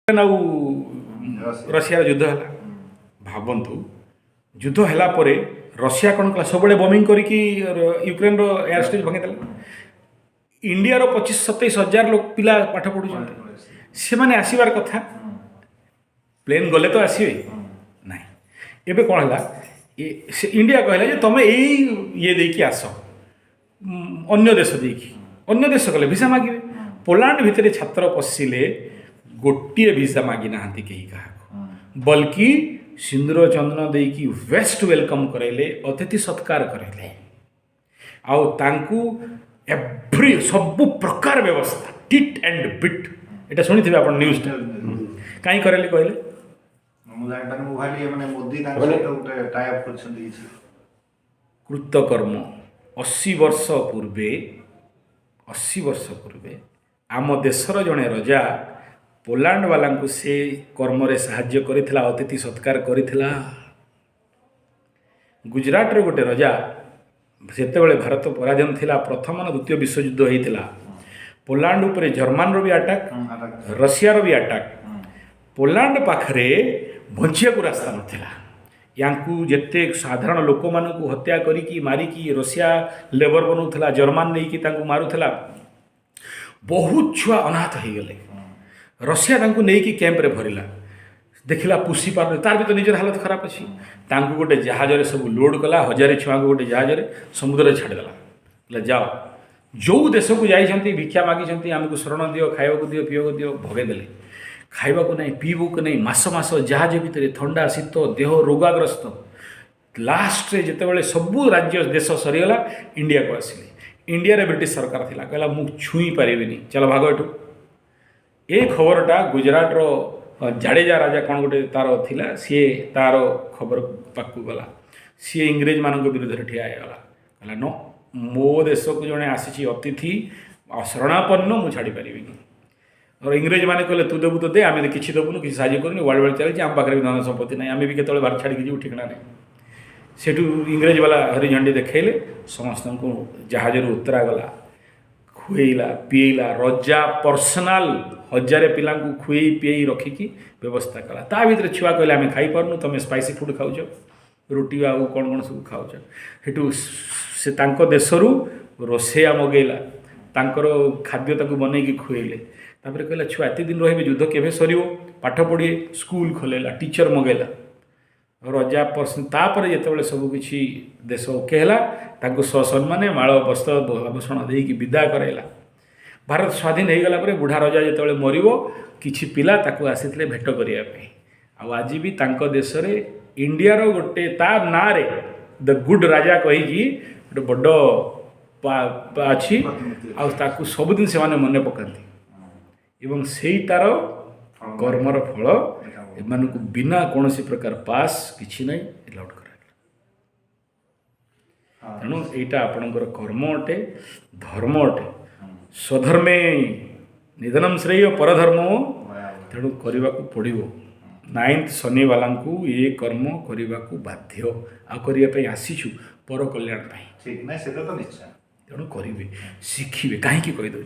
Russia युद्ध है भावतु युद्ध है रशिया कौन कला सब बमिंग करके यूक्रेन एयर स्टेज भंगी इंडिया 25-27 हजार लोग पिला पाठ पढ़ुं से मैंने आसबार कथा प्लेन गले तो आसवे ना एवं कौन है इंडिया कहला तुम ये देकी आस अन्य देश देकी अन्य देश गले भिसा मागे पोलैंड भितर छात्र पशिले गोटे भिसा मागी ना कहीं क्या बल्कि सिंदूर चंदन देकी वेस्ट वेलकम कराइले अतिथि सत्कार कराइले एव्री सब प्रकार व्यवस्था टिट एंड बिट एटा शुणी थे आप न्यूज कहीं कराइले कहले कृतकर्म 80 वर्ष पूर्वे आम देशर जड़े रजा पोलैंड वाला को से कर्म रे साहाय्य करिथिला अतिथि सत्कार करिथिला गुजरात रे गोटे रजा सेते बेले भारत पराधीन थिला प्रथम और द्वितीय विश्वयुद्ध होइथिला पोलैंड उपरे जर्मन रो भी अटैक रशिया रो भी अटैक पोलैंड पाखरे बंचिया को रास्ता नथिला यांकु जेते साधारण लोक मानकु हत्या करिकी मारिकी रशिया लेबर बनउथिला जर्मन नै कि तांकु मारुथिला बहुत छुआ अनाथ हो गले रशिया तांकु नहीं कि कैंप रे भरिला देखिला पुषी पार तार भी तो निजर हालत खराब अच्छी तांकु गोटे जहाज रे सब लोड कला 1000 छुआ को गोटे जहाज रे समुद्र रे छाड़देला जाओ जो देश को जाइछंती भिक्षा मागिछंती हमको शरण दियो खाइबा को दियो पियो को दियो भगे देले खाइबा को नहीं पीबो को नहीं मास जहाज भितर ठंडा शीत देह रोगाग्रस्त लास्ट रे जेते बेले सब राज्य देश सरीगला इंडिया को आसिले इंडिया रे ब्रिटिश सरकार थिला कहला मु छुई पारिबिनी चलो भागो एठू ए खबरटा गुजरात रो जाडेजा राजा कौन गोटे तार थिला सी तार खबर पाकू गला सी इंग्रेज मान विरुद्ध ठिया गला कहला नो मो देश को जड़े आसी अतिथि शरणापन्न मुझे छाड़ी पारि और इंग्रेज मैंने कहले तू देबू तो दे आम किसी देवुन किसी साहय करूँ वर्ल्ड वार्ड चलती आम पाखे भी धन संपत्ति ना आम भी केतले बार छाड़ी जीव ठिकना नहीं सेठू इंग्रेज वाला हरी झंडी देखले समस्त को जहाज उतरा गला खुएला पीला रजा पर्सनाल 1000 पिला खुए पी रखिकी व्यवस्था कला ता भीतर छुआ कहले आम खाई पारनु तुम स्पाइसी फूड खाऊच रुटी आउ कौन कौन सब खाऊच सेठू से तांको देशरू रोसेया मगेला तांकर खाद्य ताको बनईकी खुएले तापर कहला छुआ एत दिन रही युद्ध केवे सरियो पाठ पढ़िए स्कूल खोलेला टीचर मगेला रजा पर्सन तापर जिते सब किसी देश ओकेला ससम्मान माल वस्त्र आभूषण देकी विदा कराइला भारत स्वाधीन हो गला बुढ़ा रजा जिते मरब किछि पिला ताकू आसीथिले भेट करने आज भी तांको देश रे इंडिया रो गोटे ता ना रे द गुड राजा कहीकि गोटे बड़ अच्छी आकु सबुदिन से मन पकाती एवं से तार कर्मर फल एमान को बिना कौन प्रकार पास किसी ना एलाउड करा तेणु यहाँ आपणकर कर्म अटे धर्म अटे स्वधर्मे निधनम श्रेय परधर्म तेणु करने को पड़ो 9th शनि वाला ये कर्म करने को बाध्य आने आसीचु पर कल्याण तेणु करेंगे शिखिए कहीं कहीदे।